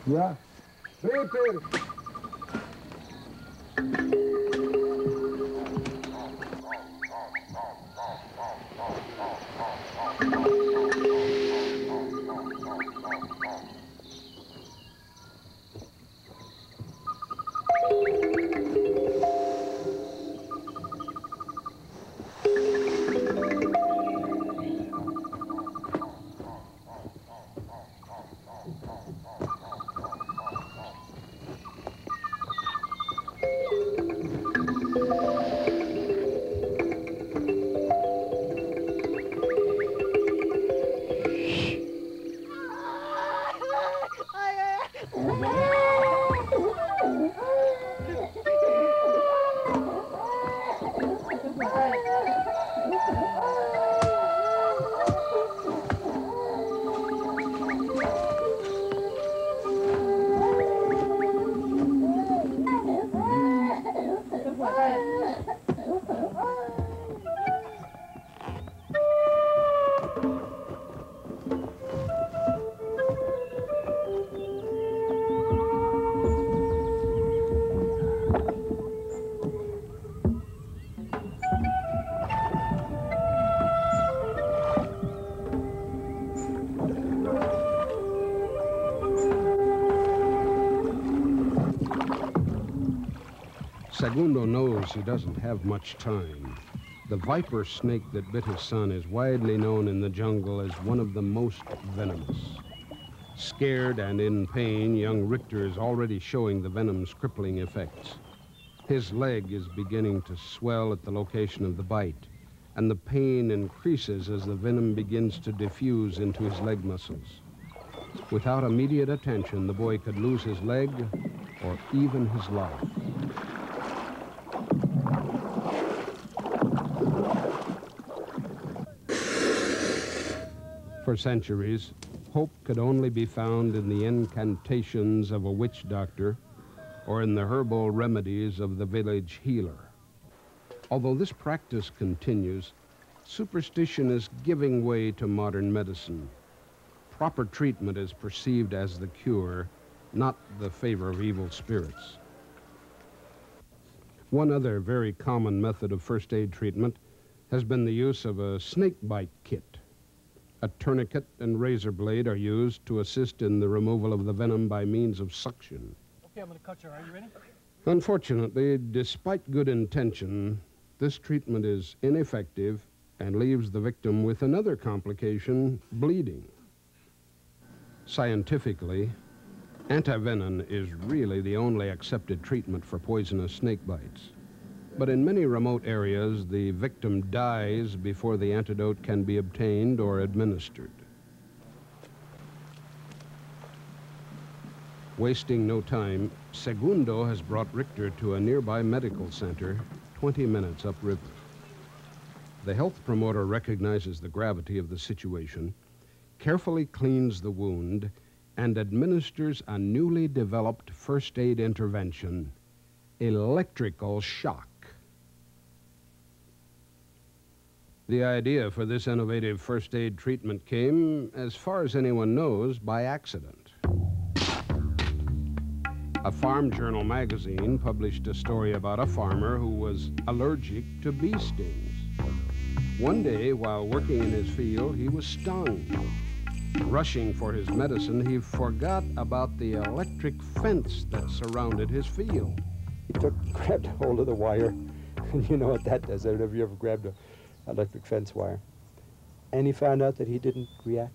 Yeah. Prepare. Segundo knows he doesn't have much time. The viper snake that bit his son is widely known in the jungle as one of the most venomous. Scared and in pain, young Richter is already showing the venom's crippling effects. His leg is beginning to swell at the location of the bite, and the pain increases as the venom begins to diffuse into his leg muscles. Without immediate attention, the boy could lose his leg or even his life. For centuries, hope could only be found in the incantations of a witch doctor or in the herbal remedies of the village healer. Although this practice continues, superstition is giving way to modern medicine. Proper treatment is perceived as the cure, not the favor of evil spirits. One other very common method of first aid treatment has been the use of a snake bite kit. A tourniquet and razor blade are used to assist in the removal of the venom by means of suction. Okay, I'm going to cut you. Are you ready? Unfortunately, despite good intention, this treatment is ineffective and leaves the victim with another complication, bleeding. Scientifically, antivenin is really the only accepted treatment for poisonous snake bites. But in many remote areas, the victim dies before the antidote can be obtained or administered. Wasting no time, Segundo has brought Richter to a nearby medical center 20 minutes upriver. The health promoter recognizes the gravity of the situation, carefully cleans the wound, and administers a newly developed first aid intervention, electrical shock. The idea for this innovative first aid treatment came, as far as anyone knows, by accident. A farm journal magazine published a story about a farmer who was allergic to bee stings. One day, while working in his field, he was stung. Rushing for his medicine, he forgot about the electric fence that surrounded his field. He grabbed hold of the wire, and you know what that does. I don't know if you ever grabbed an electric fence wire. And he found out that he didn't react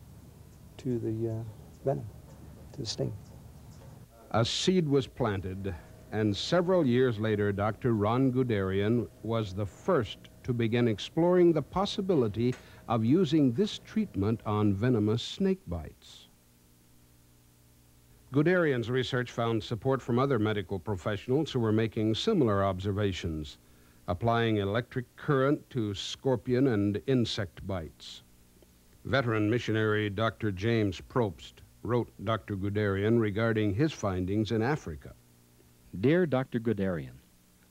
to the venom, to the sting. A seed was planted, and several years later, Dr. Ron Guderian was the first to begin exploring the possibility of using this treatment on venomous snake bites. Guderian's research found support from other medical professionals who were making similar observations, applying electric current to scorpion and insect bites. Veteran missionary Dr. James Probst wrote Dr. Guderian regarding his findings in Africa. Dear Dr. Guderian,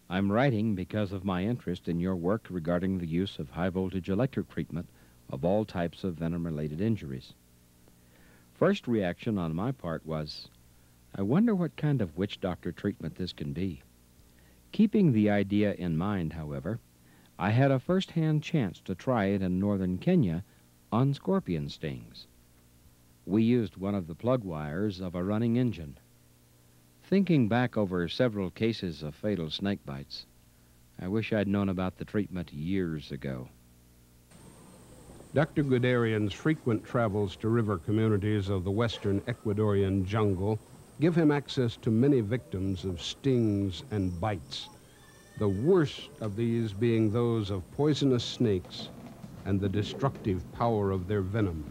I'm writing because of my interest in your work regarding the use of high-voltage electric treatment of all types of venom-related injuries. First reaction on my part was, I wonder what kind of witch doctor treatment this can be. Keeping the idea in mind, however, I had a first-hand chance to try it in northern Kenya on scorpion stings. We used one of the plug wires of a running engine. Thinking back over several cases of fatal snake bites, I wish I'd known about the treatment years ago. Dr. Guderian's frequent travels to river communities of the western Ecuadorian jungle give him access to many victims of stings and bites, the worst of these being those of poisonous snakes and the destructive power of their venom.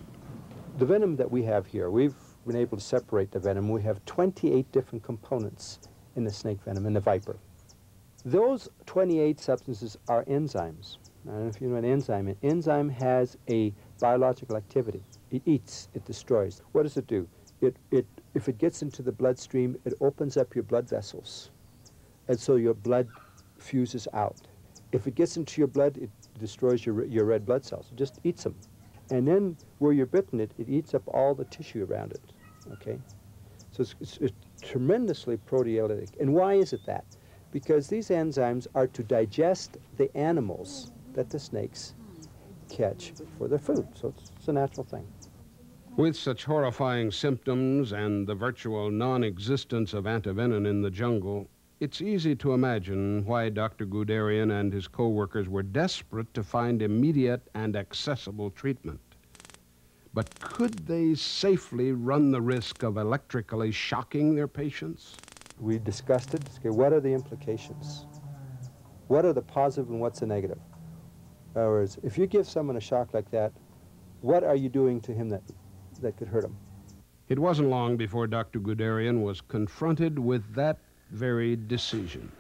The venom that we have here, we've been able to separate the venom. We have 28 different components in the snake venom, in the viper. Those 28 substances are enzymes. I don't know if you know an enzyme has a biological activity. It eats, it destroys. What does it do? If it gets into the bloodstream, it opens up your blood vessels, and so your blood fuses out. If it gets into your blood, it destroys your red blood cells. It just eats them. And then where you're bitten, it eats up all the tissue around it, okay? So it's tremendously proteolytic. And why is it that? Because these enzymes are to digest the animals that the snakes catch for their food. So it's a natural thing. With such horrifying symptoms and the virtual non-existence of antivenin in the jungle, it's easy to imagine why Dr. Guderian and his co-workers were desperate to find immediate and accessible treatment. But could they safely run the risk of electrically shocking their patients? We discussed it. Okay, what are the implications? What are the positive and what's the negative? In other words, if you give someone a shock like that, what are you doing to him that could hurt him? It wasn't long before Dr. Guderian was confronted with that very decision.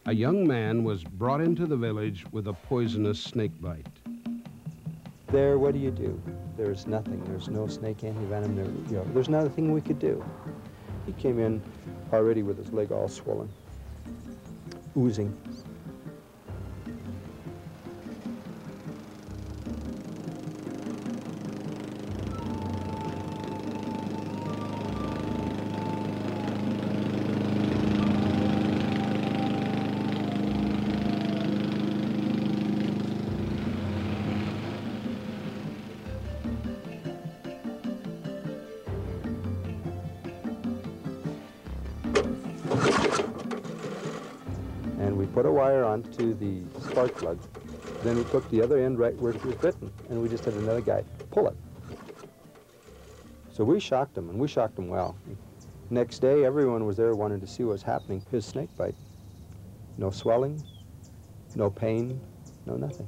A young man was brought into the village with a poisonous snake bite. There, what do? There's nothing. There's no snake antivenom. There's not a thing we could do. He came in already with his leg all swollen, oozing. And we put a wire onto the spark plug. Then we took the other end right where it was bitten, and we just had another guy pull it. So we shocked him, and we shocked him well. Next day, everyone was there wanting to see what was happening. His snake bite. No swelling, no pain, no nothing.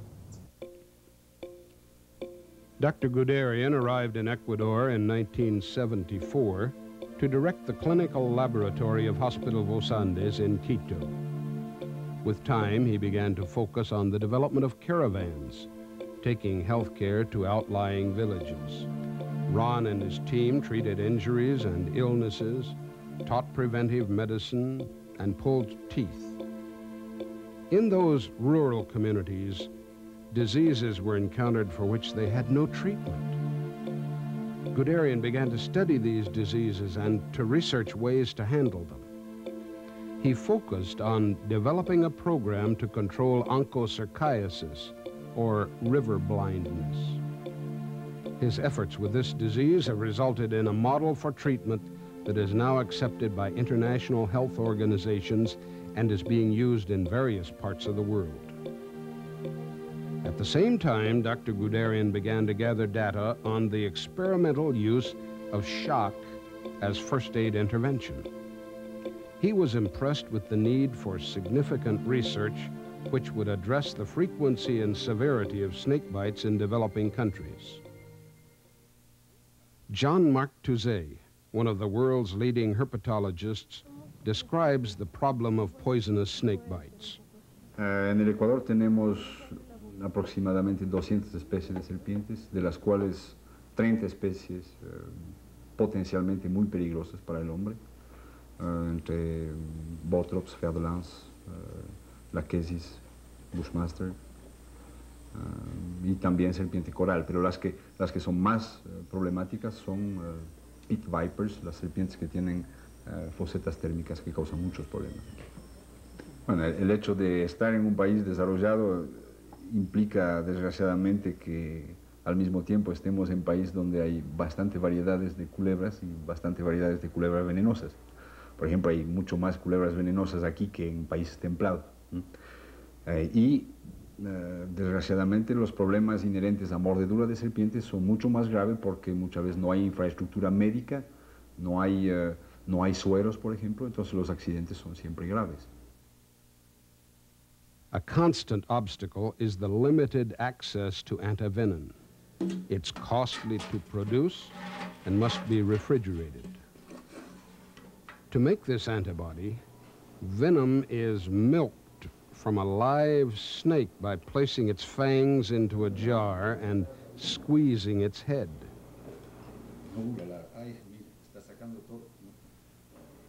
Dr. Guderian arrived in Ecuador in 1974 to direct the clinical laboratory of Hospital Los Andes in Quito. With time, he began to focus on the development of caravans, taking health care to outlying villages. Ron and his team treated injuries and illnesses, taught preventive medicine, and pulled teeth. In those rural communities, diseases were encountered for which they had no treatment. Guderian began to study these diseases and to research ways to handle them. He focused on developing a program to control onchocerciasis, or river blindness. His efforts with this disease have resulted in a model for treatment that is now accepted by international health organizations and is being used in various parts of the world. At the same time, Dr. Guderian began to gather data on the experimental use of shock as first aid intervention. He was impressed with the need for significant research which would address the frequency and severity of snake bites in developing countries. Jean-Marc Touzé, one of the world's leading herpetologists, describes the problem of poisonous snake bites. En el Ecuador tenemos aproximadamente 200 especies de serpientes, de las cuales 30 especies potencialmente muy peligrosas para el hombre, entre Botrops, fer de lance, Lachesis, Bushmaster, y también serpiente coral, pero las que son más problemáticas son pit vipers, las serpientes que tienen fosetas térmicas que causan muchos problemas. Bueno, el hecho de estar en un país desarrollado implica desgraciadamente que al mismo tiempo estemos en un país donde hay bastantes variedades de culebras y bastantes variedades de culebras venenosas. Por ejemplo, hay mucho más culebras venenosas aquí que en países templados. Desgraciadamente los problemas inherentes a mordedura de serpientes son mucho más graves porque muchas veces no hay infraestructura médica, no hay sueros, por ejemplo, entonces los accidentes son siempre graves. A constant obstacle is the limited access to antivenom. It's costly to produce and must be refrigerated. To make this antibody, venom is milked from a live snake by placing its fangs into a jar and squeezing its head.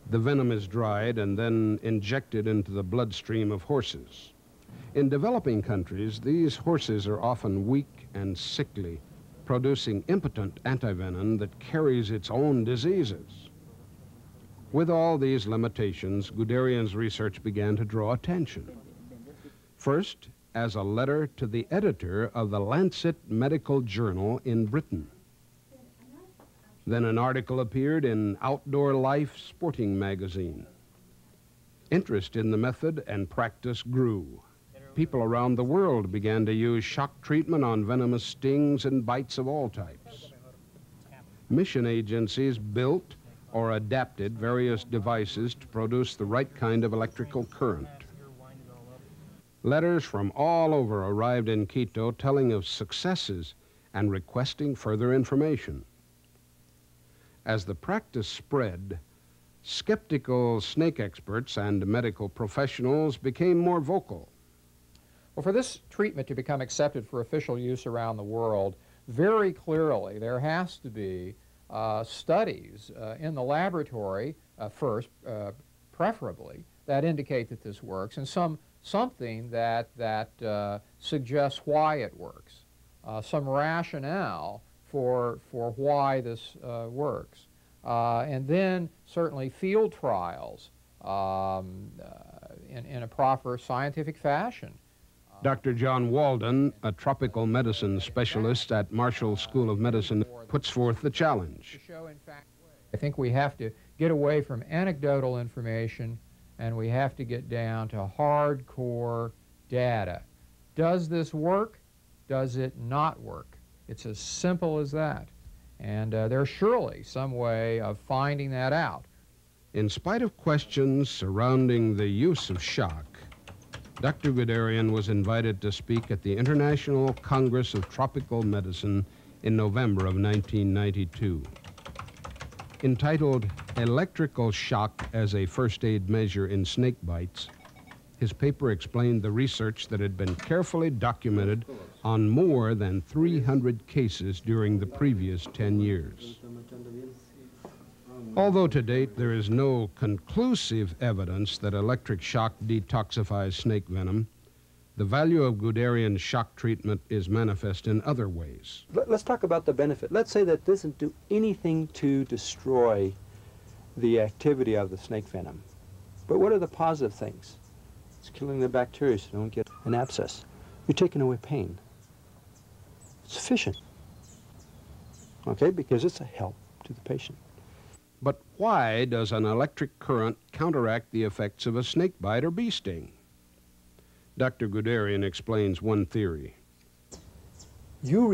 The venom is dried and then injected into the bloodstream of horses. In developing countries, these horses are often weak and sickly, producing impotent antivenom that carries its own diseases. With all these limitations, Guderian's research began to draw attention. First, as a letter to the editor of the Lancet Medical Journal in Britain. Then an article appeared in Outdoor Life sporting magazine. Interest in the method and practice grew. People around the world began to use shock treatment on venomous stings and bites of all types. Mission agencies built or adapted various devices to produce the right kind of electrical current. Letters from all over arrived in Quito telling of successes and requesting further information. As the practice spread, skeptical snake experts and medical professionals became more vocal. Well, for this treatment to become accepted for official use around the world, very clearly there has to be studies in the laboratory first, preferably, that indicate that this works, and something that suggests why it works, some rationale for why this works. And then certainly field trials in a proper scientific fashion. Dr. John Walden, a tropical medicine specialist at Marshall School of Medicine, puts forth the challenge. I think we have to get away from anecdotal information and we have to get down to hardcore data. Does this work? Does it not work? It's as simple as that. And there's surely some way of finding that out. In spite of questions surrounding the use of shock, Dr. Guderian was invited to speak at the International Congress of Tropical Medicine in November of 1992. Entitled Electrical Shock as a First Aid Measure in Snake Bites, his paper explained the research that had been carefully documented on more than 300 cases during the previous 10 years. Although to date there is no conclusive evidence that electric shock detoxifies snake venom, the value of Guderian's shock treatment is manifest in other ways. Let's talk about the benefit. Let's say that doesn't do anything to destroy the activity of the snake venom. But what are the positive things? It's killing the bacteria so you don't get an abscess. You're taking away pain. It's efficient. Okay, because it's a help to the patient. But why does an electric current counteract the effects of a snake bite or bee sting? Dr. Guderian explains one theory. You